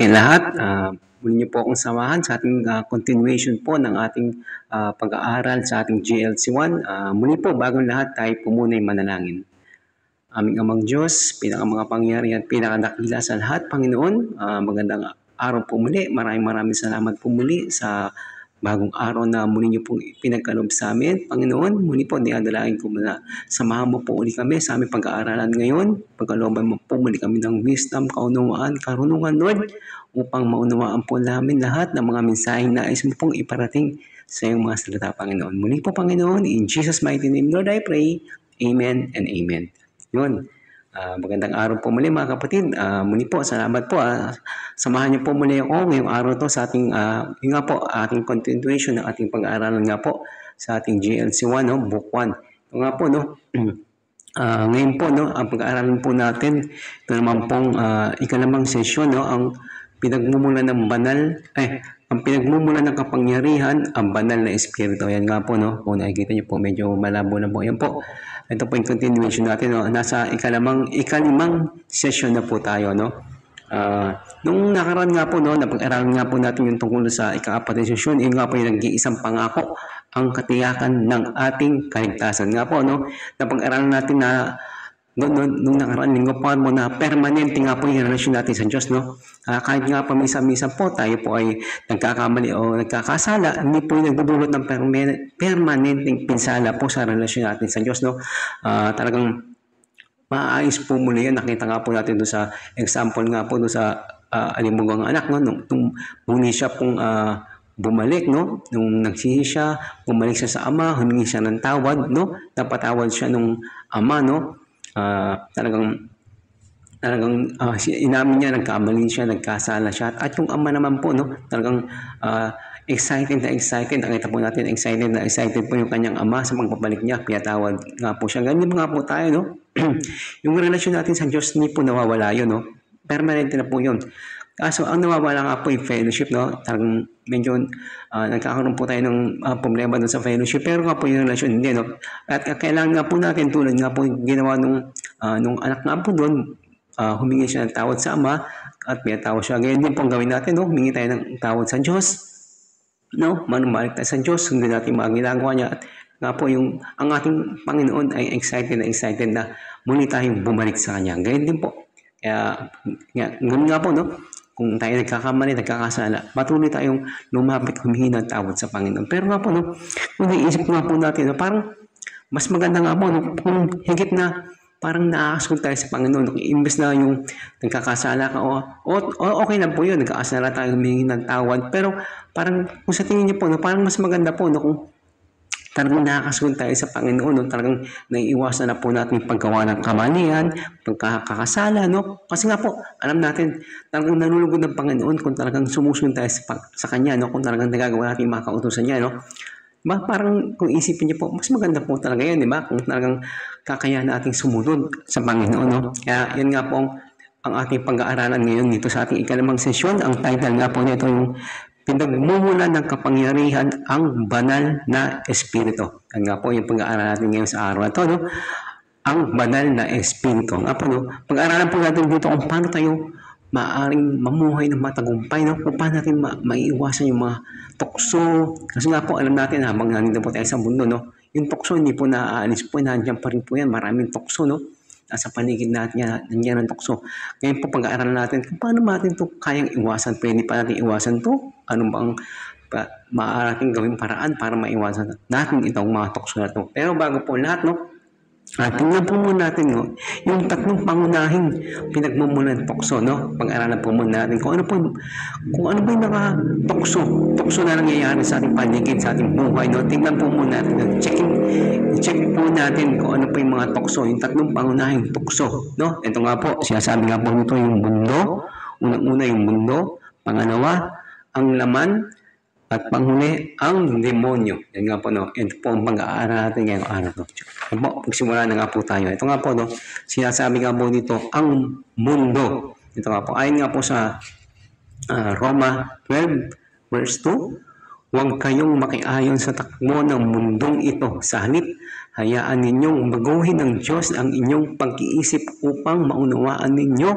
kayong lahat. Muli niyo po akong samahan sa ating continuation po ng ating pag-aaral sa ating GLC1. Muli po, bagong lahat, tayo po muna ay manalangin. Aming Amang Diyos, pinaka-pangyari at pinaka-dakila sa lahat, Panginoon. Magandang araw po muli. Maraming salamat po muli sa bagong araw na muli niyo pong pinagkaloob sa amin. Panginoon, muli po niadalain ko muna. Samahan mo po uli kami sa aming pag-aaralan ngayon. Pagkalooban mo po muli kami ng wisdom, kaunawaan, karunungan, Lord, upang maunawaan po namin lahat ng mga mensaheng nais mo pong iparating sa iyong mga salita, Panginoon. Muli po, Panginoon, in Jesus' mighty name, Lord, I pray. Amen and amen. Yun. Magandang araw po muli mga kapatid. Muli po, salamat po. Samahan niyo po muli ako ngayong araw to sa ating, yun nga po, ating continuation ng ating pag-aaralan nga po sa ating GLC1, no? Book 1. Ito nga po, no? Ngayon po, no, ang pag-aaralan po natin, ito naman pong ikalimang sesyon, no? Ang pinagmumulan ng ang pinagmumulan ng kapangyarihan, ang banal na espiritu. Yan nga po, no? Kung nakikita niyo po, medyo malabo na po. Yan po. Ito po yung continuation natin, no? Nasa ikalimang session na po tayo, no? Nung nakaraan nga po, no, napag-aralan nga po natin yung tungkol sa ika-apat na session, yun nga po yung nag-iisang pangako, ang katiyakan ng ating kaligtasan. Nga po, no? Napag-aralan natin na nung nakaraan linggo pa mo na permanente nga po yung relasyon natin sa Diyos, no? Kahit nga pa misa po tayo po ay nagkakamali o nagkakasala, hindi po yung nagdudulot ng permanenteng pinsala po sa relasyon natin sa Diyos, no? Talagang maayos po muli yan. Nakita nga po natin doon sa example nga po doon sa alimugang anak, no? Nung muli siya pong bumalik, no? Nung nagsisi siya, bumalik siya sa ama, humingi siya ng tawad, no? Napatawad siya nung ama, no? Talagang inamin niya, nagkamali siya, nagkasala siya. At yung ama naman po, no, talagang excited na excited. Nakita po natin, excited na excited po yung kanyang ama sa pagbabalik niya. Pinatawad nga po siya. Ganyan nga po tayo, no? Yung relasyon natin sa Diyos, hindi po nawawala yun, no? Permanente na po yun. Kaso ang nawawala nga po yung fellowship, no? Talagang medyo nagkakaroon po tayo ng problema doon sa fellowship. Pero nga po yung relasyon, hindi, no? At kailangan nga po natin, tulad nga po yung ginawa nung anak nga po doon, humingi siya ng tawad sa ama at may tawad siya. Ganyan din po ang gawin natin, no? Humingi tayo ng tawad sa Diyos, no? Manumalik tayo sa Diyos, sundin natin mga ginagawa niya. At nga po ang ating Panginoon ay excited na muli tayong bumalik sa Kanya. Ganyan din po. Kaya ganun nga po, no? Kung tayo nagkakamali, nagkakasala, patuloy tayong lumapit, humingi ng tawad sa Panginoon. Pero nga po, no, kung naisip nga po natin, no, parang mas maganda nga po, no, kung higit na parang nakakasal tayo sa Panginoon. No, imbes na yung nagkakasala ka, okay lang po yun, nagkakasala tayo, humingi ng tawad. Pero parang kung sa tingin niyo po, no, parang mas maganda po, no, kung talagang nakakasunod tayo sa Panginoon, no? Talagang naiiwasan na po natin yung paggawa ng kamalian, pagkakasala, no? Kasi nga po, alam natin, talagang nanulugod ng Panginoon kung talagang sumusunod tayo sa Kanya, no? Kung talagang nagagawa natin yung mga kautusan niya, no? Diba? Parang kung isipin niyo po, mas maganda po talaga yan, di ba? Kung talagang kakayahan nating sumunod sa Panginoon, no? Kaya yan nga po ang ating pag-aaralan ngayon dito sa ating ikalimang sesyon. Ang title nga po nito yung pinagmumulan ng kapangyarihan ang banal na espiritu. Yan nga po yung pag-aaral natin ngayon sa araw na ito, no? Ang banal na espiritu. Nga po, no? Pag-aaralan po natin dito kung paano tayo maaaring mamuhay ng matagumpay, no? Kung paano natin maiiwasan yung mga tukso. Kasi nga po, alam natin habang nandito po tayo sa mundo, no? Yung tukso, hindi po naaalis po, nandiyan pa rin po yan. Maraming tukso, no? Nasa paligid natin nandiyan ang tukso. Ngayon po pag-aaral natin kung paano natin ito kayang iwasan. Pwede pa natin iwasan ito? Ano bang maaari natin gawing paraan para maiwasan natin itong mga tukso na ito? Pero bago po lahat, no? Tingnan po muna natin, no, yung tatlong pangunahing pinagmumulan ng tukso, no? Pag-aralan po muna natin kung ano po yung mga tukso na nangyayari sa ating paligid, sa ating buhay, no? Tingnan po muna natin, i-check po natin kung ano po yung mga tukso, yung tatlong pangunahing tukso, no? Ito nga po, sinasabi nga po nito yung mundo, unang-una yung mundo, pangalawa, ang laman, at panghuli, ang demonyo. Yan nga po, no? Ito po ang pag-aaral natin ngayong araw. No? Yan po, pagsimula na nga po tayo. Ito nga po, no? Sinasabi nga po dito, ang mundo. Ito nga po, ayon nga po sa Roma 12, verse 2, huwag kayong makiayon sa takbo ng mundong ito. Sa halip, hayaan ninyong baguhin ng Diyos ang inyong pag-iisip upang maunawaan ninyo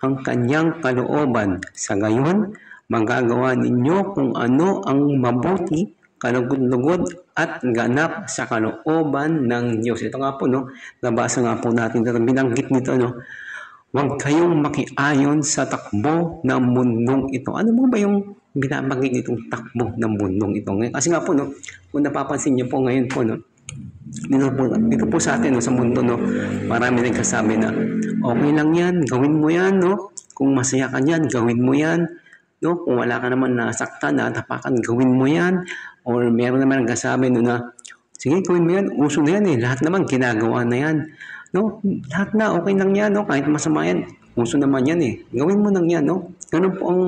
ang kanyang kalooban. Sa gayon, magagawa ninyo kung ano ang mabuti, kalugod-lugod at ganap sa kalooban ng Diyos. Ito nga po, no? Nabasa nga po natin ito. Binanggit nito, no? Huwag kayong makiayon sa takbo ng mundong ito. Ano mo ba yung binabanggit nitong takbo ng mundong ito? Kasi nga po, no? Kung napapansin niyo po ngayon po, no? Dito po sa atin, no, sa mundo, no, marami nagsasabi na okay lang yan, gawin mo yan, no? Kung masaya ka yan, gawin mo yan, no? Kung wala ka naman nasaktan, natapakan, gawin mo yan. Or meron naman nagsasabi, no, na sige, gawin mo yan, uso na yan eh, lahat naman ginagawa na yan, no? Lahat na, okay lang yan, no? Kahit masama yan, uso naman yan eh, gawin mo lang yan, no? Ganun po ang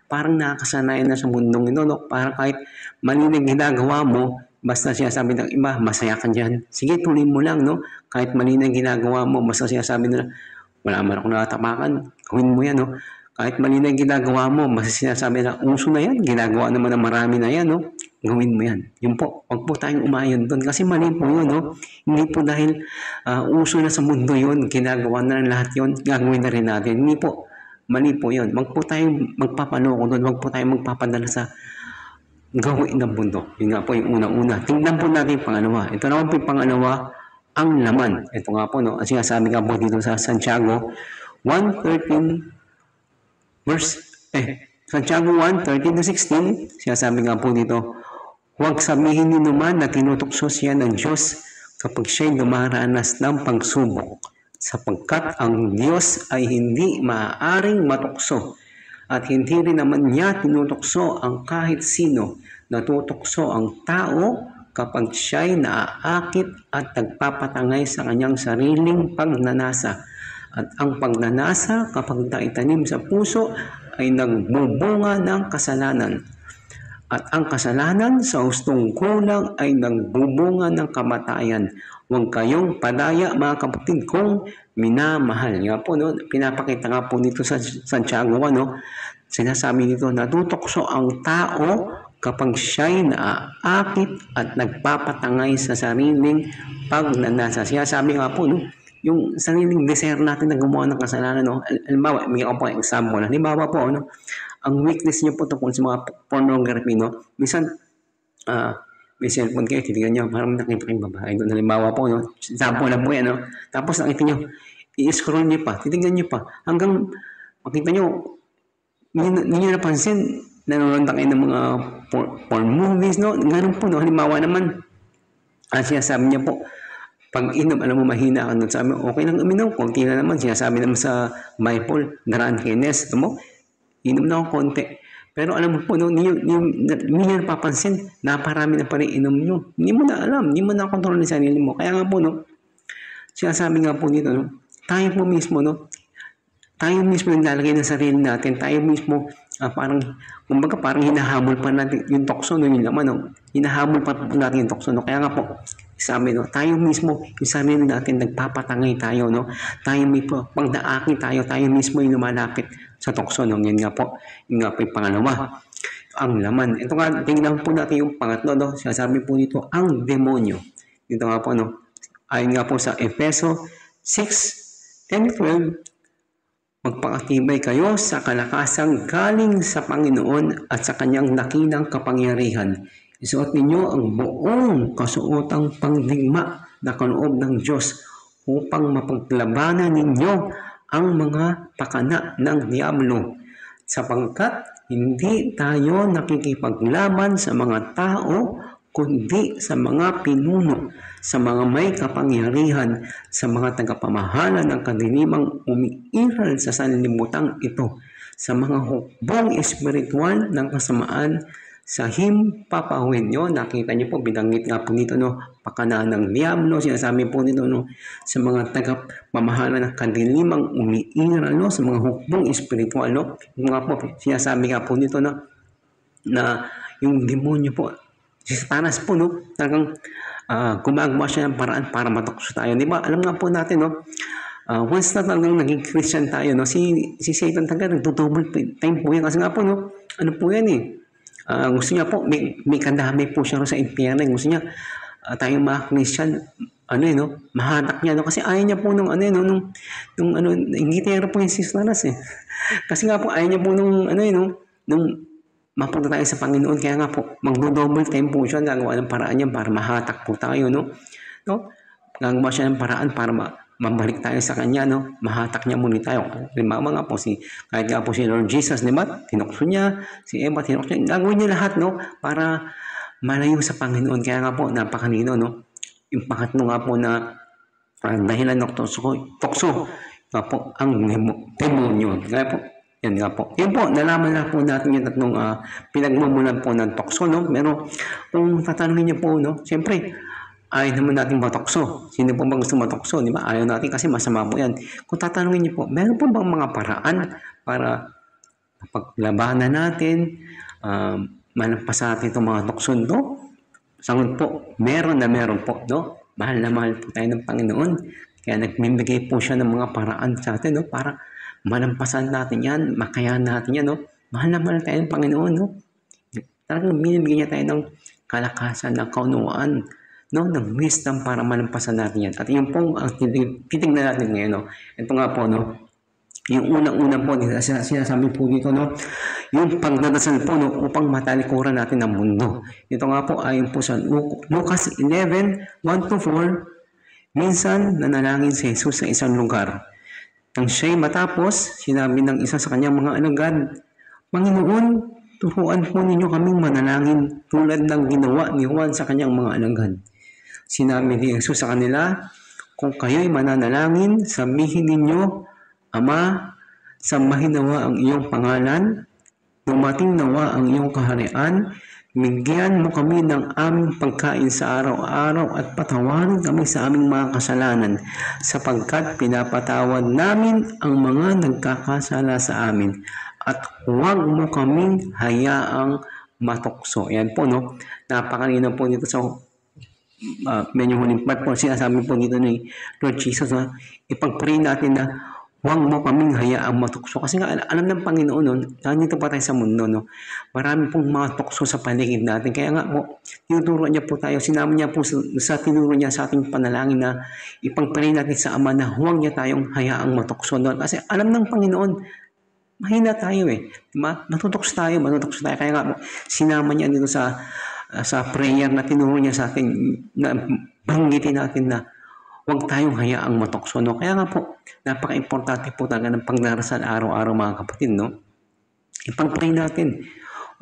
parang nakakasanayan na sa mundong ito, no? Parang kahit mali na ginagawa mo, basta sinasabi ng iba, masaya ka dyan. Sige, tuloy mo lang, no? Kahit mali na ginagawa mo, basta sinasabi nila, wala man ako nakatapakan, gawin mo yan, no? Kahit mali na ginagawa mo, basta sinasabi nila, uso na yan, ginagawa naman ng marami na yan, no? Gawin mo yan. Yun po, huwag po tayong umayon doon. Kasi mali po yun, no? Hindi po dahil uso na sa mundo yun, ginagawa na ng lahat yun, gagawin na rin natin. Hindi po, mali po yun. Huwag po tayong magpapaloko doon, huwag po tayong magpapadala sa gawin ng bundok. Yun nga po yung unang-una. Tingnan po natin yung pangalawa. Ito naman po yung pangalawa, ang laman. Ito nga po, no? At sinasabi nga po dito sa Santiago 1:13 Santiago 1:13-16, sinasabi nga po dito, huwag sabihin niyo naman na tinutukso siya ng Diyos kapag siya'y dumaranas ng pagsubok, sapagkat ang Diyos ay hindi maaaring matukso. At hindi rin naman niya tinutukso ang kahit sino. Natutukso ang tao kapag siya'y naaakit at nagpapatangay sa kanyang sariling pagnanasa. At ang pagnanasa kapag naitanim sa puso ay nagbubunga ng kasalanan. At ang kasalanan sa hustong kulang ay nagbubunga ng kamatayan. Huwag kayong padaya, mga kapatid, kung minamahal. Nga po, no? Pinapakita nga po dito sa Santiago, no? Sinasabi dito, natutokso ang tao kapag siya'y naaakit at nagpapatangay sa sariling pagnanasa. Sinasabi nga po, no? Yung sariling desire natin na gumawa ng kasalanan, no? Halimbawa, may ako po ang example. Halimbawa po, no? Ang weakness niyo po tungkol sa mga pornography, no? Minsan, may cellphone kayo, titignan nyo, parang nakita kayong babae doon. Halimbawa po, no? Example lang po yan, no? Tapos nakita nyo, i-scroll nyo pa, titignan nyo pa, hanggang makita nyo, hindi nyo napansin, nanonood kayo ng mga porn movies, no? Ganun po, no? Halimbawa naman, sinasabi niya po, pag inom, alam mo, mahina ka doon. Sabi mo, okay lang uminom, konti na naman. Sinasabi naman sa Bible, daraan kines, ito mo, inom na ako konti. Pero alam mo po, no, hindi nyo napapansin, naparami na pa rin inom nyo. Hindi mo na alam, hindi mo na kontrol ng sarili mo. Kaya nga po, no, sinasabi nga po dito, no, tayo po mismo, no, tayo mismo yung lalagay ng sarili natin, tayo mismo, parang, kumbaga parang hinahabol pa natin yung tokso, no, yung laman, no, hinahabol pa natin yung tokso, no, kaya nga po, sabi, no, tayo mismo, yung sarili natin, nagpapatangay tayo, no, tayo mismo, pag naakit tayo, tayo mismo yung lumalapit sa tokso, no, yun nga po yung pangalawa, ang laman. Ito nga, tingnan po natin yung pangatlo, no, sinasabi po dito, ang demonyo. Dito nga po, no, ayon nga po sa Efeso 6:10-12, magpakatibay kayo sa kalakasang galing sa Panginoon at sa kanyang dakilang kapangyarihan. Isuot ninyo ang buong kasuotang pangdigma na kaloob ng Diyos upang mapaglabanan ninyo ang mga pakana ng Diablo, sapagkat hindi tayo nakikipaglaban sa mga tao, kundi sa mga pinuno, sa mga may kapangyarihan, sa mga tagapamahala ng kadiliman umiiral sa sanlibutan ito, sa mga hukbong espiritual ng kasamaan sa himpapawid nyo. Nakita nyo po, binanggit nga po dito, no, pakana ng Diablo, sinasabi po dito, no, sa mga tagapamahala ng kadilimang umiiral, no, sa mga hukbong espiritual, no, yung nga po, sinasabi nga po dito, no, na yung demonyo po, si Satanas po, no, talagang gumagawa siya ng paraan para matukso tayo. Di ba? Alam nga po natin, no, once na talagang naging Christian tayo, no, si Satan talaga nagtutubol time po yan. Kasi nga po, no, ano po yan eh, gusto niya po, may kadami po siya sa impyerno. Gusto niya, tayong mga Christian, ano eh, no, mahatak niya, no, kasi ayaw niya po nung ano eh, no, nung ano, ingitero po yung Sis Laras eh. Kasi nga po, ayaw niya po nung ano eh, no, nung mapunta tayo sa Panginoon, kaya nga po, magdo-double time po siya, gagawa ng paraan niya para mahatak po tayo, no, no, gagawa siya ng paraan para mabalik tayo sa Kanya, no, mahatak niya muli tayo. Halimbawa nga po, kahit nga po si Lord Jesus, di ba, tinukso niya, si Eva, tinukso niya, gagawin niya lahat, no, para malayo sa Panginoon. Kaya nga po, napakanino, no, yung pangatlo nga po na dahilan ng tukso nga po ang demonyo. Kaya po, yan nga po. Yun po, nalaman na po natin yung tatlong pinagmumulan po ng tukso, no? Pero kung tatanungin niyo po, no, siyempre, ayaw naman natin matukso. Sino po ba gusto matukso? Di ba? Ayaw natin kasi masama po yan. Kung tatanungin niyo po, meron po bang mga paraan para paglabanan natin, malampas natin itong mga tukso to? Sagot po, meron po, no? Mahal na mahal po tayo ng Panginoon. Kaya nagbibigay po siya ng mga paraan sa atin, no? Para malampasan natin yan, makayahan natin yan, no? Mahal na mahal tayo ng Panginoon, no? Talagang binibigyan niya tayo ng kalakasan, ng kaunawaan, no? Ng wisdom para malampasan natin yan. At yung pong titignan natin ngayon, no? Ito nga po, no? Yung unang-unang po, sinasabi po dito, no? Yung pagdadasal po, no? Upang matalikuran natin ang mundo. Ito nga po, ayon po sa Lucas 11, 1-4, minsan nanalangin si Jesus sa isang lugar. Nang siya'y matapos, sinabi ng isa sa kanyang mga alagad, Panginoon, turuan po ninyo kaming manalangin tulad ng ginawa ni Juan sa kanyang mga alagad. Sinabi ni Jesus sa kanila, kung kayo'y mananalangin, sabihin ninyo, Ama, sambahin nawa ang iyong pangalan, dumating nawa ang iyong kaharian, bigyan mo kami ng aming pagkain sa araw-araw at patawarin kami sa aming mga kasalanan sapagkat pinapatawad namin ang mga nagkakasala sa amin at huwag mo kaming hayaang matukso. Ayan po, no? Napakalinaw po dito sa medyo huling part po. Sinasabi po dito ni Lord Jesus, ipag-pray natin na huwag mo kaming hayaang matukso. Kasi nga, alam ng Panginoon nun, nandito pa tayo sa mundo, no? Marami pong mga tukso sa paligid natin. Kaya nga po, tinuturo niya po tayo, sinama niya po sa tinuro niya sa ating panalangin na ipagpray natin sa Ama na huwag niya tayong hayaang matukso. No? Kasi alam ng Panginoon, mahina tayo eh. Diba? Matutukso tayo. Kaya nga po, sinama niya dito sa prayer na tinuro niya sa atin, na banggitin natin na huwag tayong hayaang matukso, no? Kaya nga po, napaka-importante po talaga ng pagdarasal araw-araw, mga kapatid, no? Ipag-pray natin.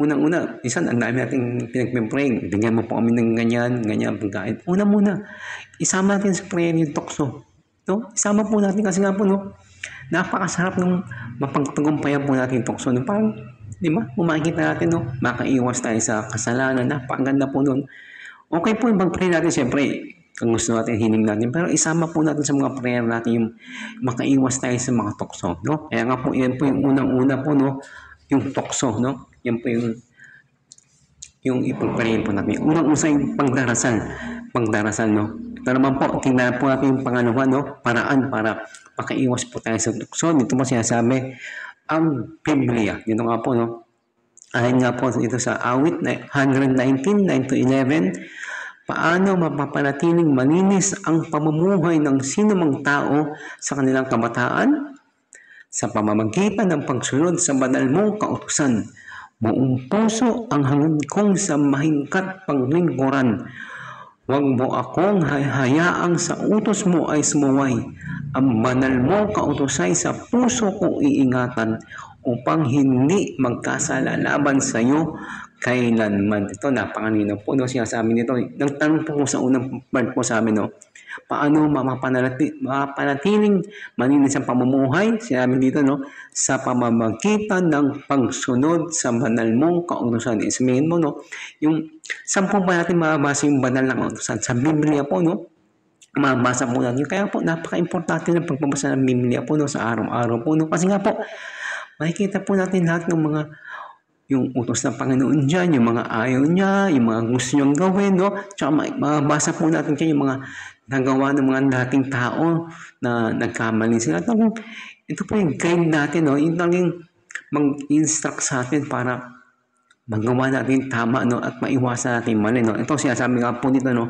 Unang-una, minsan, ang dami nating pinag-pray. Bigyan mo po kami ng ganyan pagkain. Una muna, isama natin sa prayer yung tukso. No? Isama po natin kasi nga po, no? Napakasarap nung mapagtagumpayan po natin yung tukso. No? Parang, di ba? Kung makikita natin, no? Makaiwas tayo sa kasalanan. Napakaganda po nun. Okay po, pag-pray natin, siyempre, kung gusto natin, hiling natin. Pero isama po natin sa mga prayer natin yung makaiwas tayo sa mga tukso, no? Kaya nga po, yan po yung unang-una po, no? Yung tukso, no? Yan po yung ipag-pray po natin. Unang-una yung pagdarasal, no? Ito naman po, tingnan po natin yung pangalawa, no? Paraan para makaiwas po tayo sa tukso. Dito po sinasabi, ang Biblia. Dito nga po, no? Ayon nga po ito sa awit 119, 9-11, paano mapapanatiling malinis ang pamumuhay ng sinumang tao sa kanilang kabataan? Sa pamamagitan ng pagsunod sa banal mong kautusan, buong puso ang hangad kong samahingkat panglingkuran. Huwag mo akong hayaang sa utos mo ay sumuway. Ang banal mong kautusay sa puso ko iingatan upang hindi magkasala laban sa iyo kailanman. Ito, napakanino po, no? Sinasabi nito, nagtanong po sa unang part po sa amin, no? Paano mapanatiling malinis ang pamumuhay? Sinabi dito, no? Sa pamamagitan ng pagsunod sa banal mong kautusan. Ismahin mo, no? Saan po ba natin mababasa yung banal na kautusan? Sa Biblia po, no? Mababasa po natin. Kaya po, napaka-importante ng pagbabasa ng Biblia po, no? Sa araw-araw po, no? Kasi nga po, makikita po natin lahat ng mga yung utos ng Panginoon dyan, yung mga ayaw niya, yung mga gusto niyang gawin, no? Tsaka mabasa po natin dyan yung mga nagawa ng mga dating tao na nagkamali sila. Ito po yung guide natin, no? Yung talagang mag-instruct sa atin para magawa natin tama, no? At maiwasan natin mali, no? Ito sinasabi nga po dito, no?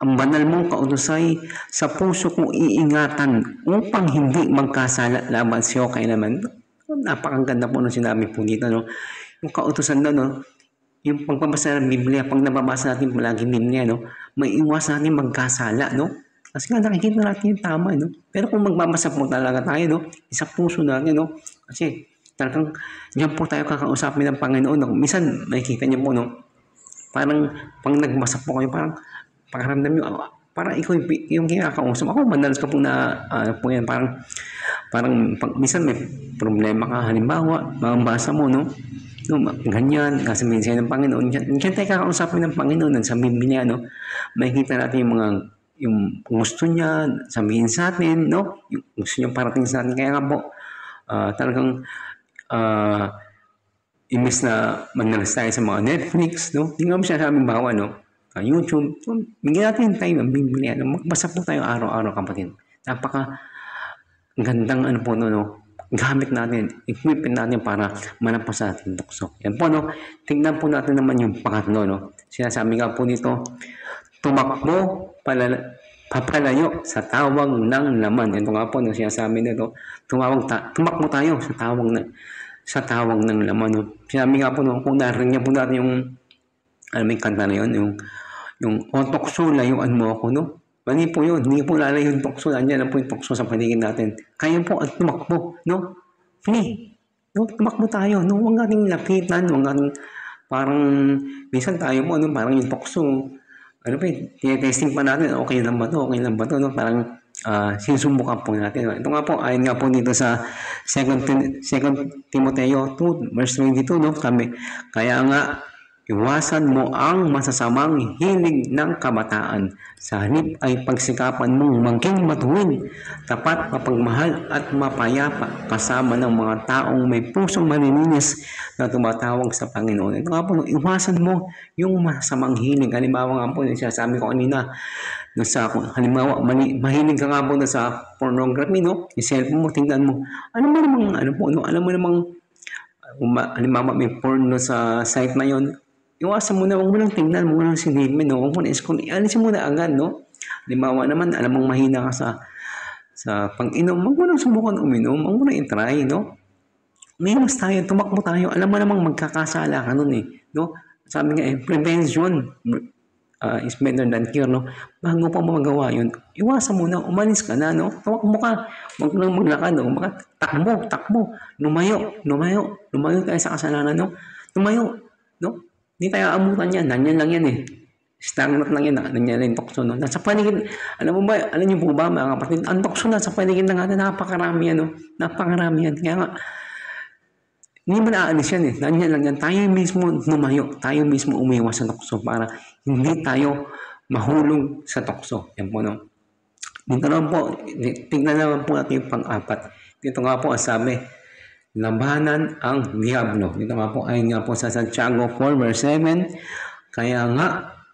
Ang banal mong kautusay sa puso kong iingatan upang hindi magkasala laban sa iyo kailanman. Napakaganda po nung sinabi po dito, no? Yung kautusan na, no? Yung pagbabasa ng Biblia, pag nababasa natin palagi Biblia, no? May iwas natin magkasala, no? Kasi nga nakikita natin yung tama, no? Pero kung magbabasa po talaga tayo, no? Sa puso natin, no? Kasi talagang diyan po tayo kakausapin ng Panginoon, no? Minsan, nakikita niyo po, no? Parang pag nagbasa po kayo, parang pakiramdam nyo, parang ikaw yung kinakausap. Ako, madalas ka po na, po yan, parang minsan may problema ka, halimbawa, mabasa mo, no? No, ganyan, kasabihin sa'yo ng Panginoon. Diyan tayo kakausapin ng Panginoon, sa Biblia, no? Makikita natin yung gusto niya, sabihin sa atin, no? Yung gusto niya parating sa atin. Kaya nga po, talagang, imbes na manalas tayo sa mga Netflix, no? Hindi nga mo siya sabing bawa, no? YouTube. So, bigyan natin tayo ng Biblia. No? Magbasa po tayo araw-araw, kapatid. Napaka gandang ano po, no? Gamit natin, equipment natin para manapos sa ating tukso. Yan po, no? Tingnan po natin naman yung pangatlo, no? Sinasabi nga po dito, tumakbo, papalayo sa tawag ng laman. Ito nga po, no? Sinasabi nito, tumakbo tayo sa tawag ng laman. No? Sinabi nga po, no, kung narinig po natin yung may kanta na yun, yung o tukso, layuan mo ako, no? Mali po yun, hindi po lalayo yung tukso, nandiyan na po yung tukso sa paligid natin. Kaya po at tumakbo, no? Flee, no? Tumakbo tayo, no? Huwag nating lapitan, huwag nating parang, minsan tayo po, no? Parang yung tukso, ano pa, tinetesting pa natin, okay lang ba to, no? Parang, sinusubukan po natin. Ito nga po, ayon nga po dito sa 2 Timoteo 2, verse 22, no? Kaya nga, iwasan mo ang masasamang hilig ng kabataan. Sa halip ay pagsikapan mong maging matuwid, tapat, mapagmahal at mapayapa kasama ng mga taong may pusong malilinis na tumatawag sa Panginoon. Ito nga po, iwasan mo yung masamang hilig. Halimbawa nga po, sinasabi ko kanina, halimbawa, mahilig ka nga po sa pornography, no? Yung cellphone mo, tingnan mo. Alam mo namang, halimbawa may porno sa site na yon, iwasan mo na, huwag mo lang tingnan, huwag mo lang sinilmin, no? Huwag mo na scroll, alisin mo na agad, no? Halimbawa naman, alam mong mahina ka sa pang-inom, huwag mo lang subukan uminom, huwag mo lang i-try, no? Umiwas tayo, tumakbo tayo, alam mo namang magkakasala ka nun, no? Sabi nga, prevention is better than cure, no? Bago pa mo magawa yun, iwasan mo na, umalis ka na, no? Tumakbo ka, huwag lang maglakad, no? Takbo, lumayo tayo sa kasalanan, no? Lumayo, no? Hindi tayo aamutan yan. Nanyan lang yan Stagnant lang yan. Nanyan lang yung tukso. No? Nasa paligid, alam niyo po ba mga kapatid, ang tukso na sa paligid ng atin, napakarami yan. No? Napakarami yan. Kaya nga, hindi mo naaalis yan Nanyan lang yan. Tayo mismo lumayo. Tayo mismo umiwas sa tukso para hindi tayo mahulog sa tukso. Yan po, no? Dito naman po, tingnan naman po natin yung pang-apat. Dito nga po, sabi, labanan ang diablo. Dito nga po, ayun nga po sa Santiago 4 verse 7. Kaya nga,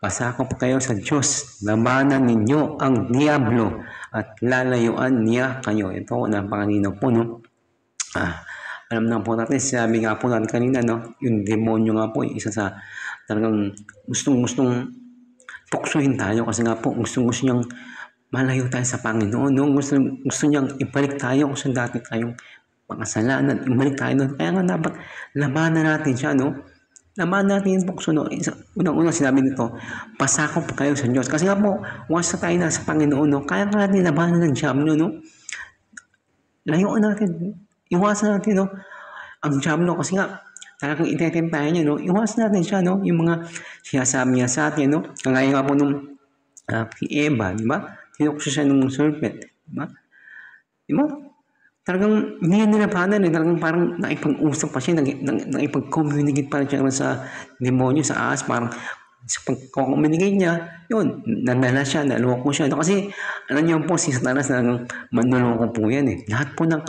pasakop kayo sa Diyos. Labanan ninyo ang diablo at lalayuan niya kayo. Ito, napakanino po, no? Alam na po natin, sabi nga po natin kanina, no? Yung demonyo nga po, isa sa talagang gustong tuksuhin tayo kasi nga po, gusto niyang malayo tayo sa Panginoon, no? Gusto niyang ibalik tayo kung saan dati tayong makasalanan, ibalik tayo doon. Kaya nga dapat labanan natin siya, no? Labanan natin yung tukso, no? Unang-unang sinabi nito, pasakop kayo sa Diyos. Kasi nga po, once na tayo na sa Panginoon, no? Kaya nga natin labanan ng diablo, no? Layuan natin, iwasan natin, no? Ang diablo, kasi nga, talagang itetentayan niya, no? Iwasan natin siya, no? Yung mga sinasabi niya sa atin, no? Kagaya nga po nung Eva, di ba? Tinukso siya nung serpent, di ba? Di ba? Talagang hindi niya nilabanan Talagang parang naipag-usap pa siya, naipag-communicate pa siya sa demonyo, sa ahas. Parang sa pag-communicate niya, yun, nanala siya, naloko siya. Kasi, alam niyo po, si Satanas na manloloko po yan Lahat po ng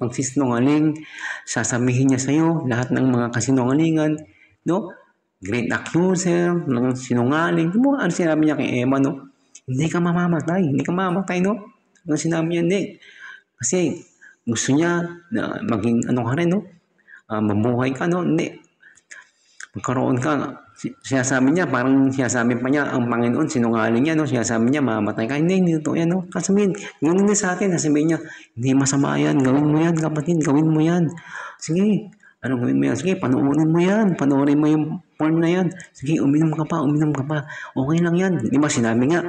pagsisinungaling, sasabihin niya sa'yo, lahat ng mga kasinungalingan, no? Great accuser, ng sinungaling. Ano sinabi niya kay Eva, no? Hindi ka mamamatay, no? Ano sinabi niya, hindi. Kasi, gusto niya na maging ano ka rin, no? Mabuhay ka, no? Hindi. magkaroon ka. Sinasabi niya, parang sinasabi pa niya, ang Panginoon, sinungaling niya, no? Sinasabi niya, mamatay ka. Hindi ito yan, no? Kasabihin, ganun din sa atin, sasabihin niya, hindi masama yan, gawin mo yan, kapatid, gawin mo yan. Sige, anong gawin mo yan? Sige, panoorin mo yan, panoorin mo yung porn na yan. Sige, uminom ka pa, uminom ka pa. Okay lang yan. Di ba, sinabi nga,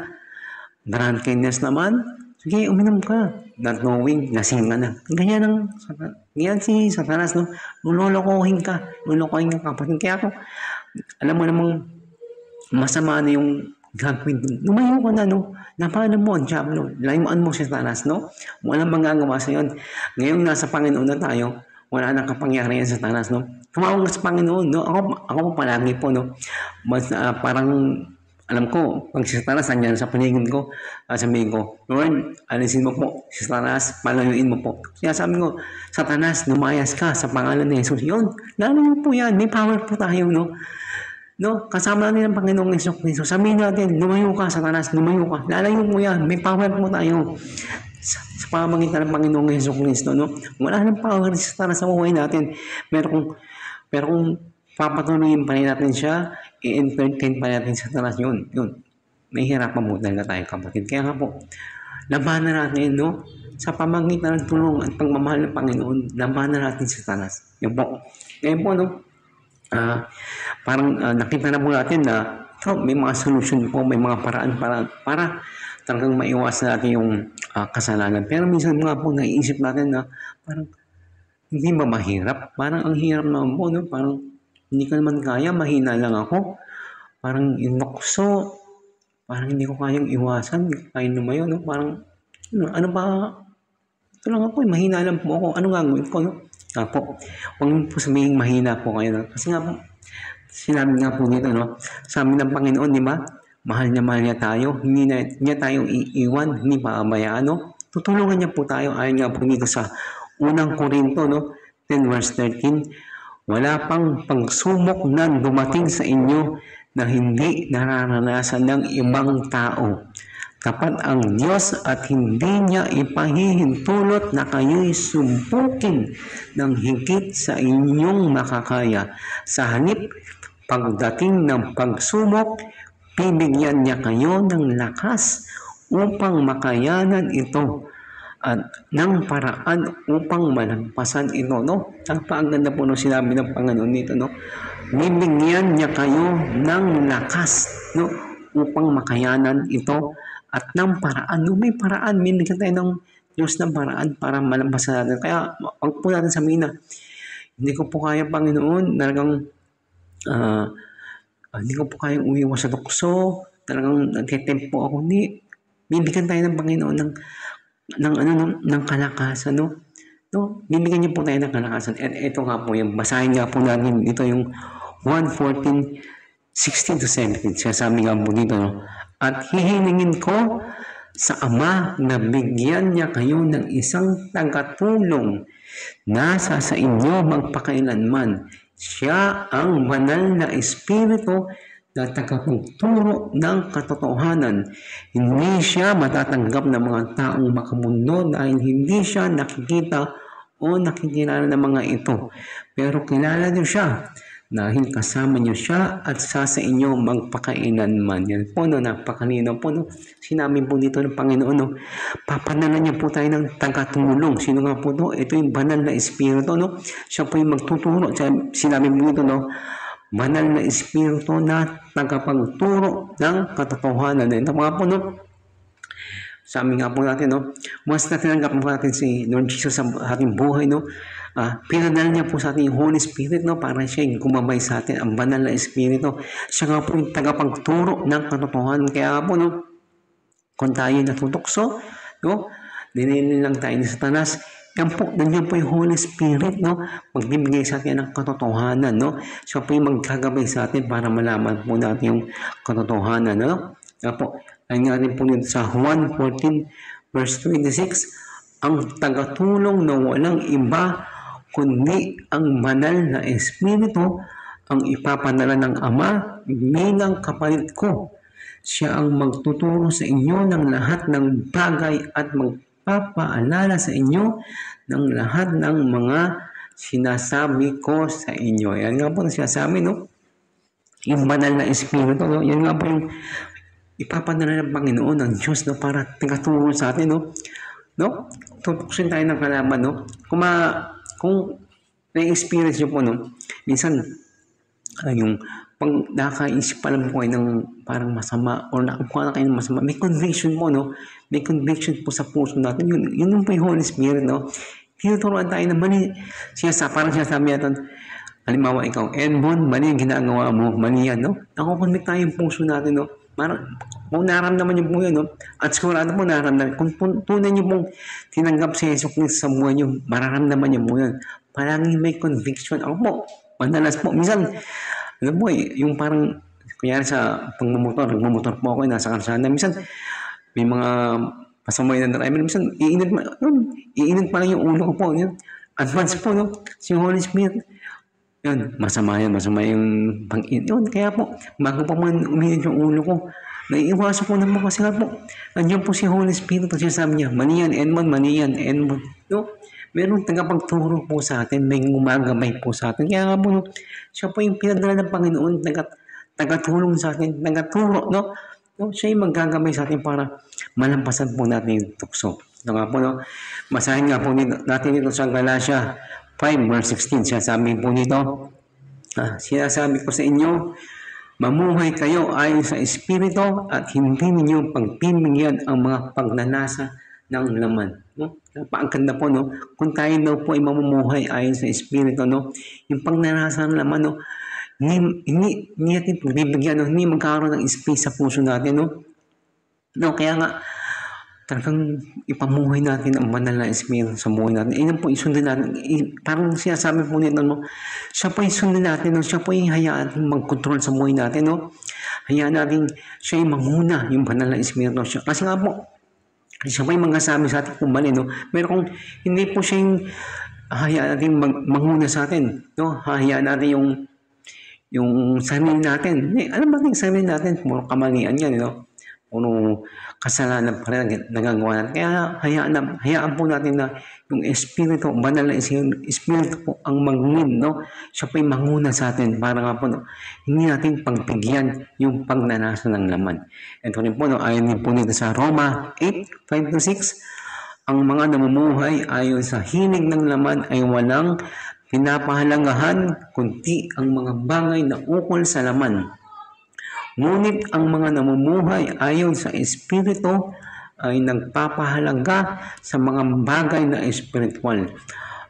drunkenness naman, sige, uminom ka. Not knowing, lasing ka na. Ganyan si Satanas, no? Lulukohin ka kapatid. Kaya ako, alam mo namang masama na yung gagawin. Lumayo ka na, no? Napaalam mo ang Diablo. Layuan mo si Satanas, no? Walang magagawa sa yun. Ngayon, nasa Panginoon na tayo, wala nang kapangyarihan sa Satanas, no? Tumawag ka sa Panginoon, no? Ako po palagi po, no? Mas, parang, alam ko, pag si Satanas andyan sa paligid ko, sabihin ko, Lord, alisin mo po si Satanas, palayuin mo po. Kaya sabi ko, Satanas, lumayas ka sa pangalan ni Jesus. Yun, lalo po yan, may power po tayo, no? No, kasama natin ang Panginoong Kristo. Sabihin natin, lumayo ka, Satanas, lumayo ka. Lalayo mo yan, may power po tayo. Sa pamamagitan ng Panginoong Kristo, no? Wala nang power si Satanas sa buhay natin. Pero kung papatuloyin pa rin natin siya, i-entertain pa natin sa Satanas, yun. Mahihirapan mo talaga tayo, kapatid. Kaya nga po, labanan natin, no? Sa pamamagitan ng tulong at pagmamahal ng Panginoon, labanan natin sa Satanas. Yun po. Ngayon po, no? Parang nakita na po natin na may mga solution po, may mga paraan para talagang maiwasan natin yung kasalanan. Pero minsan nga po naiisip natin na parang hindi ba mahirap? Parang ang hirap naman po, no? Parang hindi ko naman kaya, mahina lang ako. Parang inokso, parang hindi ko kayang iwasan, hindi ko kayang lumayo, no? Parang, ano ba? Ito lang ako, mahina lang po ako. Ano gagawin ko, no? Po, huwag po sabihin mahina po kayo, no? Kasi nga po, sinabi nga po dito, no? Sa amin ng Panginoon, di ba? Mahal niya tayo, hindi niya tayo iiwan, hindi paabayaan, no? Tutulungan niya po tayo, ayon nga po dito sa unang Korinto, no? 10 verse 13, wala pang pagsubok na dumating sa inyo na hindi nararanasan ng ibang tao. Tapat ang Diyos at hindi niya ipahihintulot na kayo'y sumpukin ng higit sa inyong makakaya. Sa halip, pagdating ng pagsubok, bibigyan niya kayo ng lakas upang makayanan ito at ng paraan upang malampasan ito, no? Ang ganda po nung sinabi ng Panginoon dito, no? Bibigyan niya kayo ng lakas, no? Upang makayanan ito at ng paraan. No, may paraan, bibigyan tayo ng Diyos ng paraan para malampasan natin. Kaya, wag po natin sabihin na, hindi ko po kaya, Panginoon, talagang hindi ko po kayang umiwas sa tukso, talagang nagtitempo ako. Hindi, bibigyan tayo ng Panginoon ng kalakasan, no? Bibigyan niyo po tayo ng kalakasan. At ito nga po, yung basahin nga po natin dito yung 1:14:16-17. Sabi nga po dito, no? At hihilingin ko sa Ama na bigyan niya kayo ng isang tagatulong nasa sa inyo magpakailanman. Siya ang banal na Espiritu na tagapagturo ng katotohanan. Hindi siya matatanggap ng mga taong makamundo dahil hindi siya nakikita o nakikilala ng mga ito. Pero kilala niyo siya dahil kasama niyo siya at sa inyo magpakailanman. Yan po, no, napakalinaw po, no. Sinabi po dito ng Panginoon, no, papanalan niya po tayo ng tagatulong. Sino nga po to? Ito yung banal na Espiritu, no. Siya po yung magtuturo. Sinabi po dito, no, banal na Espiritu na tagapagturo ng katotohanan. Ito mga po, no, sa amin nga po natin, no, once na tinanggap po natin si Lord Jesus sa ating buhay, no, pinadala niya po sa ating Holy Spirit, no, para siya yung gumabay sa atin, ang banal na Espiritu. Siya nga po yung tagapagturo ng katotohanan. Kaya po, no, kung tayo natutukso, no, dinilin lang tayo ni Satanas, yan po, nandiyan po yung Holy Spirit, no? Magbibigay sa atin ng katotohanan, no? Siya po yung magkagabay sa atin para malaman po natin yung katotohanan, no? Yan po, ayun natin po dito sa 1:14 verse 26, ang tagatulong na walang iba kundi ang banal na Espiritu ang ipapadala ng Ama bilang kapalit ko. Siya ang magtuturo sa inyo ng lahat ng bagay at magpapaalala sa inyo ng lahat ng mga sinasabi ko sa inyo. Yan nga po na sinasabi, no? yung banal na Espiritu, no? Yan nga po yung ipapadala ng Panginoon, ng Diyos, no? Para tingkatulong sa atin, no? No? Tutuksin tayo ng kalaban, no? Kung na-experience nyo po, no? Minsan, yung pag nakakaisip pa lang po kayo ng parang masama or nakakuha na kayo ng masama, may conviction po, no? May conviction po sa puso natin. Yun po yung Holy Spirit, no? Tinuturuan tayo na mali. Parang sinasabi natin, halimbawa ikaw, Edmond, mali yung ginagawa mo, mali yan, no? Nakukonvict tayo yung puso natin, no? Kung naramdaman niyo po yun, no? At sigurado po naramdaman. Kung tunay niyo pong tinanggap si Jesus Christ sa buhay niyo, mararamdaman niyo po yun. Palagi may conviction. Ako po, madalas po. Minsan, alam mo yung parang, kunyari sa nagmamotor po ako, nasa kalsada. Minsan, may mga pasamay na driver. Minsan, iinit pa lang yung ulo ko po. Yun. Advance po, no? Si Holy Spirit. Yun, masama yung pang-init. Yun, kaya po, bago pa man uminit yung ulo ko, naiiwasan ko naman kasi nga po, nandiyan po si Holy Spirit at sinasabi niya, mali yan, Edmond, no? Meron tagapagturo po sa atin, may gumagamay po sa atin. Kaya nga po, no, siya po yung pinadala ng Panginoon, tagatulong sa atin, tagaturo, no? No, siya yung magagamay sa atin para malampasan po natin yung tukso. Ito nga po, no? Masahin nga po natin dito sa Galatia 5 verse 16, sinasabi po nito, sinasabi ko sa inyo, mamuhay kayo ayon sa Espiritu at hindi ninyo pagpipigyan ang mga pagnanasa ng laman. No? Napakaganda po, no? Kung tayo daw po ay mamumuhay ayon sa Espiritu, no? Yung pagnanasa ng laman, no? Hindi natin pagbibigyan, no? Hindi magkakaroon ng space sa puso natin, no? No, kaya nga, talagang ipamuhay natin ang banal na Espiritu sa buhay natin. Yan po isundin natin. Parang sinasabi po nito, no? Siya po isundin natin, no? Siya po yung hayaan natin mag-control sa buhay natin, no? Hayaan natin siya yung manguna, yung banal na Espiritu. Kasi nga po, siya po yung magsasabi sa atin kung mali, no? Pero kung hindi po siya yung hayaan natin manguna sa atin, no? Hayaan natin yung sarili natin. Alam ba yung sarili natin? Puro kamalian yan, no? Puro kasalanan pa rin nagagawa natin. Kaya hayaan po natin na yung Espiritu, banal na Espiritu po ang mag-lead, no? Siya po yung manguna sa atin para nga po, no, hindi natin pagbigyan yung pagnanasa ng laman. Ito rin po, no, ayon din po nito sa Roma 8:5-6, ang mga namumuhay ayon sa hilig ng laman ay walang pinapahalagahan kundi ang mga bagay na ukol sa laman. Ngunit ang mga namumuhay ayon sa Espiritu ay nagpapahalaga sa mga bagay na espiritual.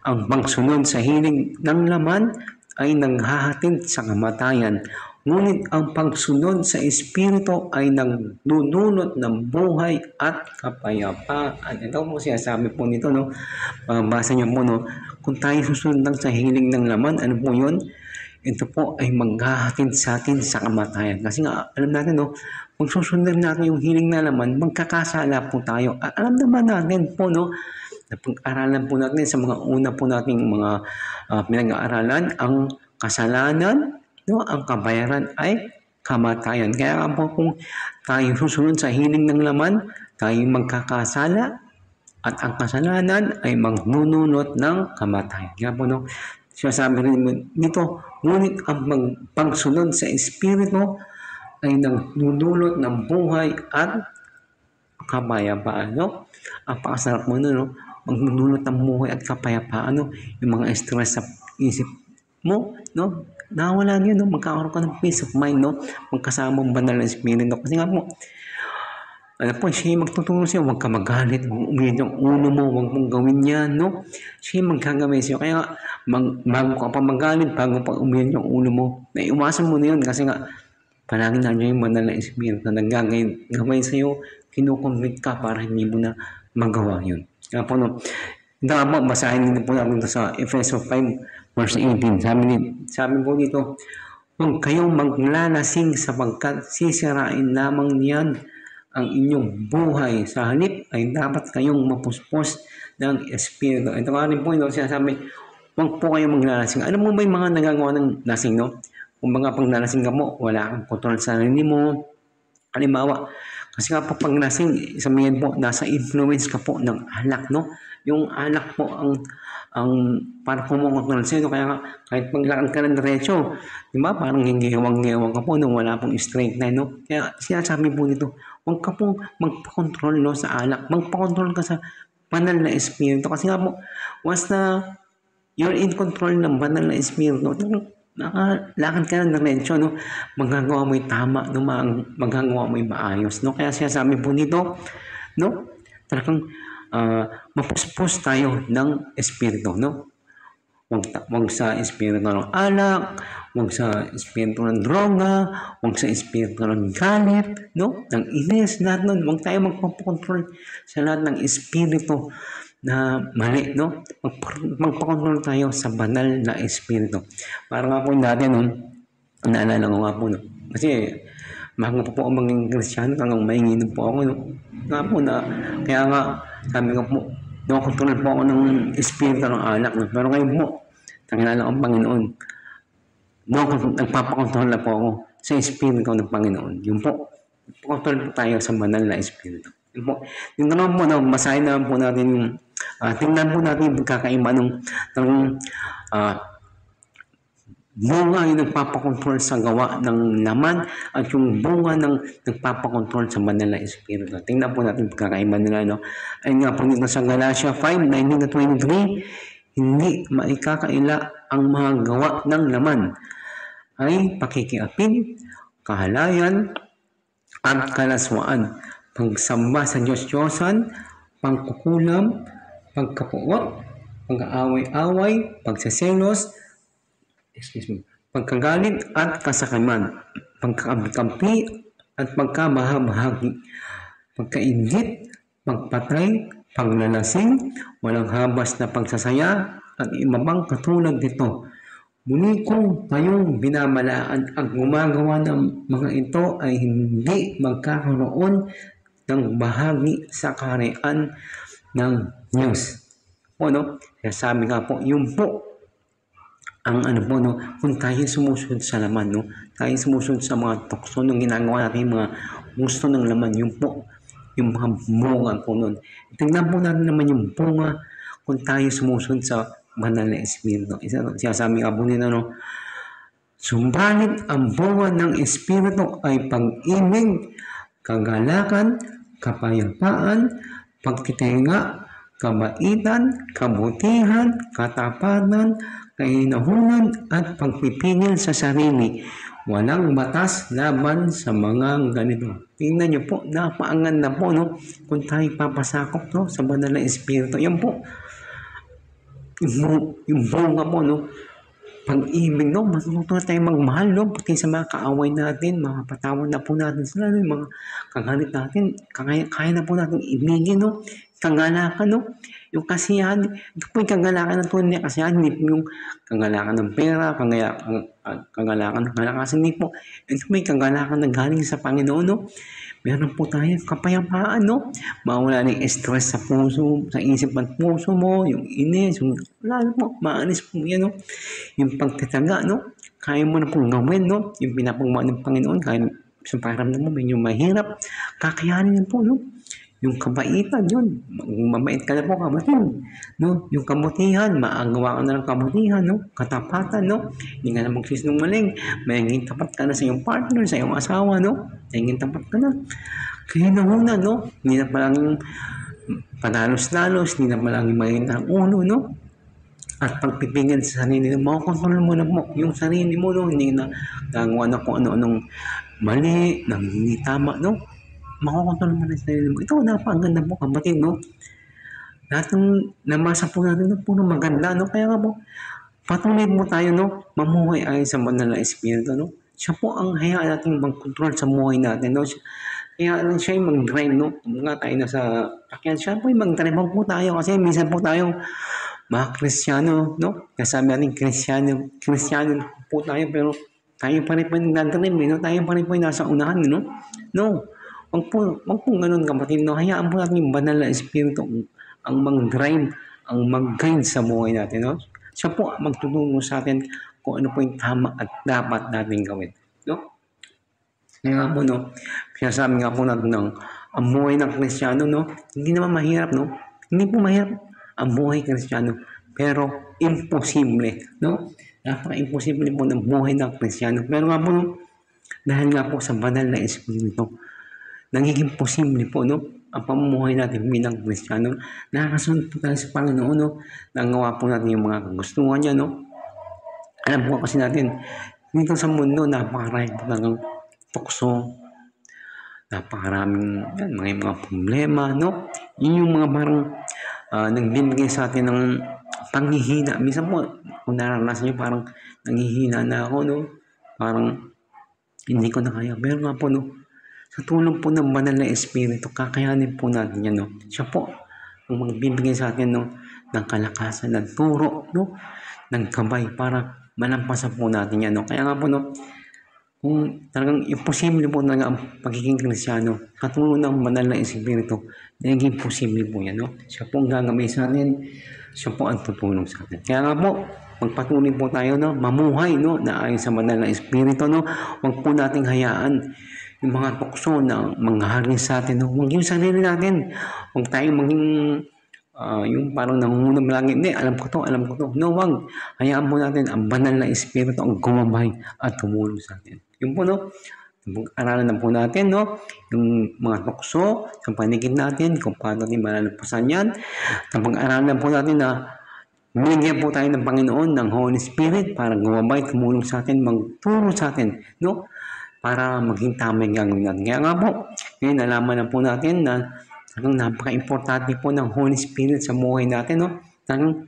Ang pagsunod sa hilig ng laman ay naghahatid sa kamatayan. Ngunit ang pagsunod sa Espiritu ay nagdudulot ng buhay at kapayapaan. Ito po sinasabi po nito, no? Basa niyo po, no? Kung tayo susunod lang sa hiling ng laman, ano po yun? Ito po ay maghahatid sa atin sa kamatayan. Kasi nga, alam natin, no? Kung susundan natin yung hiling na laman, magkakasala po tayo. At alam naman natin po, no? Napag-aralan po natin sa mga una po nating mga pinag-aaralan, ang kasalanan, no, ang kabayaran ay kamatayan. Kaya nga po kung tayo susunod sa hiling ng laman, tayo magkakasala at ang kasalanan ay magnunulot ng kamatayan. Kaya po, no, sinasabi rin dito, ngunit ang pagsunod sa Espiritu ay nagdudulot ng buhay at kapayapaan. No? Ang pakasarap mo, no? Magdudulot ng buhay at kapayapaan. No? Yung mga stress sa isip mo, no? Nawala yun, no? Magkakaroon ka ng peace of mind, no? Magkasama ang banal na Espiritu. Kasi nga po, alam po, siya yung magtutulong sa'yo, huwag ka magalit, umilit yung ulo mo, huwag mong gawin yan, no? Siya yung magkagamay sa'yo. Kaya bago ka pa magalit, bago pa umilit yung ulo mo, naiwasan mo na yun kasi nga, palagi na yung banal na Espiritu na naggagawin sa'yo, kinukonvict ka para hindi mo na magawa yun. Kaya po, no? Ito nga po, basahin din po natin sa Efeso 5 verse 18. Sabi po dito, huwag kayong maglalasing sapagkat sisirain lamang niyan ang inyong buhay. Sa halip ay dapat kayong mapuspos ng Espiritu. Ito nga rin po, no, sinasabi, huwag po kayong maglalasing. Alam mo ba yung mga nagagawa ng lasing, no? Kung mga pag nalasing ka mo, wala kang kontrol sa sarili mo. Halimbawa, Kasi nga po pag lasing, sabihin po, nasa influence ka po ng alak, no? Yung alak po ang para kumongontrol sa'yo, no? Kaya nga, kahit maglakad ka ng diretso, di ba? Parang hinggewang-gewang ka po nung wala pong straight line, no? Kaya sinasabi po nito, huwag ka pong magpakontrol, no, sa alak. Magpakontrol ka sa banal na espiritu. Kasi nga po, once na you're in control ng banal na espiritu, nakalakad ka ng diretso, no? Magagawa mo yung tama, no? Magagawa mo yung maayos, no? Kaya sinasabi po nito, no? Talagang mapuspos tayo ng espiritu, no? Wag sa espiritu ng alak, wag sa espiritu ng droga, wag sa espiritu ng galit, no? Ng inis, lahat nun. Wag tayo magpapakontrol sa lahat ng espiritu na mali, no? Magpakontrol tayo sa banal na espiritu. Para nga po dati, no? Naalala ko nga po, no? Kasi mahanga po ako maging Kristiyano, hanggang mainginom po ako, no? Nga po na, kaya nga, sabi ko po, nakontrol po ako ng espiritu ng alak, no? Pero ngayon po, tangilala ang Panginoon, nagpapakontrol na po ako sa espiritu ng Panginoon. Yun po, kontrol po tayo sa banal na espiritu. Yun po, yung naman po, no, masahin naman po natin yung, tingnan po natin yung pagkakaiba ng bunga yung nagpapakontrol sa gawa ng laman at yung bunga ng nagpapakontrol sa banal na espiritu. Tingnan po natin pagkakaiba nila, no? Ayun nga po dito sa Galatia 5:19-23, hindi maikakaila ang mga gawa ng laman ay pakikiapin, kahalayan, at kalaswaan, pagsamba sa Diyos-Diyosan, pangkukulam, pagkapuot, pag-aaway-away, pagsaselos, pagkagalit at kasakiman, pagkakampi at pagkabahabahagi, pagkaingit, pagpatay, paglalasing, walang habas na pagsasaya, at iba pang katulad nito. Muli kong kayong binamalaan ang gumagawa ng mga ito ay hindi magkakaroon ng bahagi sa kaharian ng Diyos. O, no? Kaya sabi nga po, yung po, ang ano po, no, kung tayo sumusunod sa laman, no, tayo sumusunod sa mga tukso ng ginagawa natin, mga gusto ng laman, yung po, yung mga bunga po nun. Tingnan po natin naman yung bunga kung tayo sumusunod sa banal na espiritu. Sinasabi nga po nila, no, subalit ang bunga ng espiritu ay pag-ibig, kagalakan, kapayapaan, pagtitenga, kabaitan, kabutihan, katapatan, kainahunan at pagpipigil sa sarili. Walang batas laban sa mga ganito. Tingnan niyo po, napaangan na po, no? Kung tayo papasakop, no, sa banal na espiritu. Yan po. Yung bunga po, no? Pag-ibig, no? Matutunan tayo magmahal, no? Pati sa mga kaaway natin, mga patawad na po natin sila, no? Yung mga kagalit natin, kaya na po natin ibigin, no? Kagalakan, no? Yung kasiyahan, ito po yung kagalakan ng tunay na kasiyahan, hindi po yung kagalakan ng pera, kagalakan ng kalakasan, hindi po. Ito po yung kagalakan na galing sa Panginoon, no? Meron po tayo kapayapaan, no? Mawala ng stress sa puso, sa isip at puso mo, yung inis, yung wala po, maalis po yan, no? Yung pagtataga, no? Kaya mo na pong gawin, no? Yung pinapagawa ng Panginoon, kaya sa pakiramdam mo, medyo mahirap, kakayanin po, no? Yung kabaitan, yun. Mabait ka na po, kapatid. No? Yung kabutihan, maagawa ka na ng kabutihan, no? Katapatan, no? Hindi ka na magsisinungaling. Mayiging tapat ka na sa iyong partner, sa iyong asawa, no? Mayiging tapat ka na. Kaya nauna, no? Hindi na palaging panalos-lalos, hindi na palaging magiging ang ulo, no? At pagpipigil sa sarili mo, makukontrol mo na mo yung sarili mo, no? Hindi na gagawa na kung ano-anong mali, nang hindi tama, no? Makukontrol mo na sa sarili mo. Ito, napakaganda po, kapatid, no? Lahat ng namasa po natin, no? Puro maganda, no? Kaya nga po, patuloy po tayo, no? Mamuhay ayon sa banal na espiritu, no? Siya po ang hayaan natin mag-control sa buhay natin, no? Kaya siya yung mag-drive, no? Nga tayo nasa kakyan, siya po yung mag-drive po tayo. Kasi minsan po tayo, mga Kristiyano, no? Kaya sabi natin, Kristiyano po tayo, pero tayo pa rin po yung nag-drive, no? Tayo pa rin po yung nasa unahan, no? No. Wag po ganun, kapatid, no? Hayaan po natin yung banal na espiritu ang mag-drive, ang mag-guide sa buhay natin, no? Siya po magtuturo sa atin kung ano po yung tama at dapat natin gawin, no? Kaya nga po, no, sinasabi nga po natin ng ang buhay ng Kristiyano, no, hindi naman mahirap, no? Hindi po mahirap ang buhay Kristiyano, pero imposible, no? Napaka-imposible po ng buhay ng Kristiyano. Pero nga po, no, dahil nga po sa banal na Espiritu, nagiging posible po, no, ang pamumuhay natin bilang Kristiyano. Nakakasunod po tayo sa Panginoon, no? Nagawa po natin yung mga kagustuhan niya, no? Alam po kasi natin, dito sa mundo, napakarami po talagang tukso, napakaraming mga problema, no? Yun yung mga parang nagbibigay sa atin ng panghihina. Minsan po, kung naranasan nyo, parang nanghihina na ako, no? Parang hindi ko na kaya. Pero nga po, no, sa tulong po ng banal na Espiritu, kakayanin po natin yan, no? Siya po ang magbibigay sa atin, no, ng kalakasan, ng turo, no, ng gabay para malampasan po natin yan, no? Kaya nga po, no, kung talagang imposible po talaga ang pagiging Kristiyano, katulong ng banal na Espiritu, naging posible po yan, no? Siya po ang gagamay sa atin, siya po ang tutulong sa atin. Kaya nga po, magpatuloy po tayo, no, mamuhay, no, na ayon sa banal na Espiritu, no? Huwag po nating hayaan yung mga tukso na manghahari sa atin, no? Huwag yung sarili natin. Huwag tayong maging yung parang nangungunam lagi. Hindi, alam ko to. No, wag. Hayaan po natin ang banal na Espiritu ang gumabay at tumulong sa atin. Yun po, no? Aralan na po natin, no? Yung mga tukso sa paligid natin, kung paano natin malalampasan yan. Pag-aralan na po natin na binigyan po tayo ng Panginoon ng Holy Spirit para gumabay, tumulong sa atin, magturo sa atin, no? Para maging tama yung gagawin natin. Kaya nga po, ngayon nalaman na po natin na talagang napaka-importante po ng Holy Spirit sa buhay natin, no? Talagang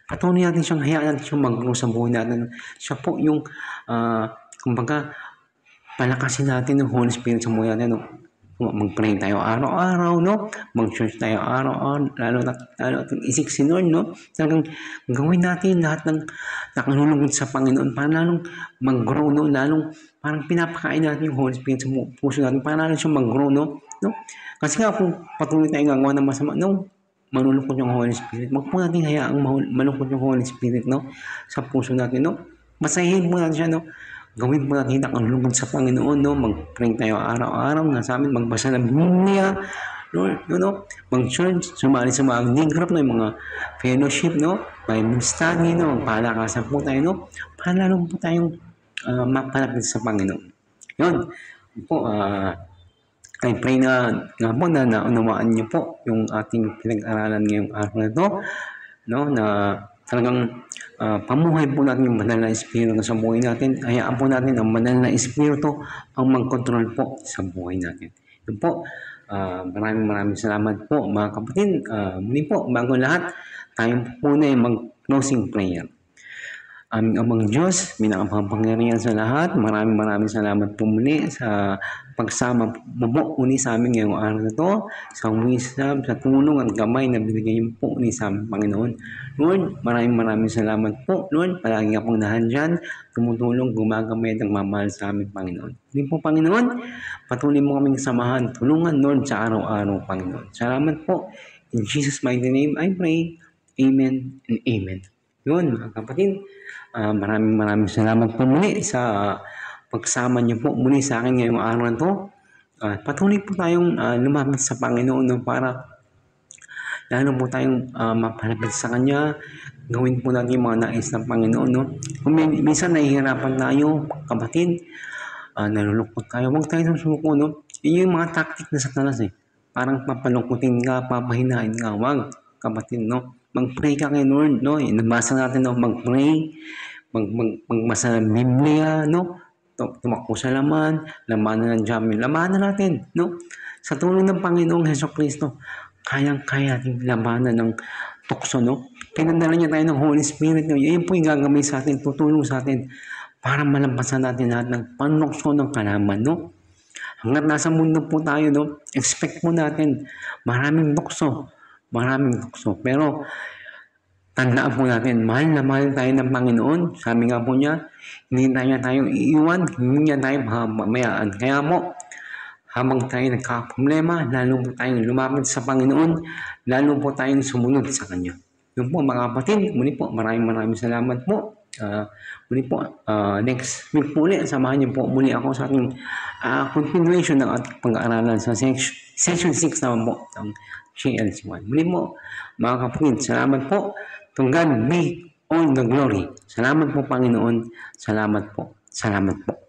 patuloy natin siyang hayaan natin siyang mag-grow sa buhay natin. Siya po yung, kumbaga, palakasin natin ng Holy Spirit sa buhay natin, no? Mag-pray tayo araw-araw, no? Mag-church tayo araw-araw, lalo itong isik si Lord, no? Talagang gawin natin lahat ng nakalulugod sa Panginoon para lalong mag-grow, no? Lalong parang pinapakain natin yung Holy Spirit sa puso natin para lalong siyang mag-grow, no? Kasi nga kung patuloy tayong gagawa ng masama, no? Malulungkot yung Holy Spirit. Huwag po natin hayaang malungkot yung Holy Spirit, no? Sa puso natin, no? Masahin po natin siya, no? Gawin po natin ang lugod sa Panginoon, no? Mag-pray tayo araw-araw, sa amin, magbasa ng Biblia, no? Mag-church, sumali sa mga group, no? Yung mga fellowship, no? Bible study, no? Palakasan po tayo, no? Para lalong po tayong mapalapit sa Panginoon. Yun. Po, I pray na nga po na naunawaan niyo po yung ating pinag-aralan ngayong araw na ito, no? Na talagang pamuhay po natin yung banal na Espiritu sa buhay natin. Hayaan po natin ang banal na Espiritu ang mag-control po sa buhay natin. Yun po, maraming salamat po mga kapatid. Muli po, bago lahat, tayo po na yung mag-closing prayer. Aming Amang Diyos, pinakapangyarihan sa lahat, maraming salamat po muli sa pagsama mo po uli sa amin ngayong araw na ito, sa wisdom, sa tulong at gamay na binigay niyo po uli sa aming Panginoon. Lord, maraming salamat po. Lord, palagi nga pong nahandyan, tumutulong, gumagamay at nagmamahal sa aming Panginoon. Hindi po, Panginoon, patuloy mo kaming samahan, tulungan, Lord, sa araw-araw, Panginoon. Salamat po. In Jesus' mighty name, I pray. Amen and amen. Yun, mga kapatid, maraming salamat po muli sa pagsama niyo po muli sa akin ngayong araw na ito. Patuloy po tayong lumapit sa Panginoon, no, para lalo po tayong mapalapit sa Kanya. Gawin po natin yung mga nais ng Panginoon, no? Kung minsan nahihirapan tayo, kapatid, nalulungkot tayo, huwag tayo susuko, no? Yun yung mga tactic na Satanas, eh. Parang papalungkutin ka, papahinain ka. Huwag, kapatid, no? Mag-pray ka kay Lord, no? Nabasa natin, no? Mag-pray, magbasa ng Biblia, no? Tumakbo sa lamanan ng jamin, lamanan natin, no? Sa tulong ng Panginoong Hesukristo, kayang-kaya natin labanan ng tukso, no? Pinadala niya tayo ng Holy Spirit, no? Yan po yung gagamay sa atin, tutulong sa atin para malampasan natin lahat ng panlukso ng kalaman, no? Hanggat nasa mundo po tayo, no? Expect po natin maraming tukso. Pero tandaan po natin, mahal na mahal tayo ng Panginoon. Sabi nga po niya, hindi niya tayo iiwan, hindi niya tayo mamayaan. Kaya mo, habang tayo nagka-problema, lalo po tayong lumapit sa Panginoon, lalo po tayong sumunod sa Kanya. Yun po mga kapatid, muli po, maraming salamat po. Muli po, next week po ulit, samahan niyo po muli ako sa ating continuation ng ating pag-aaralan sa session 6 naman po ng GLC1. Muli po, mga kapatid, salamat po. To God be all the glory. Salamat po, Panginoon. Salamat po. Salamat po.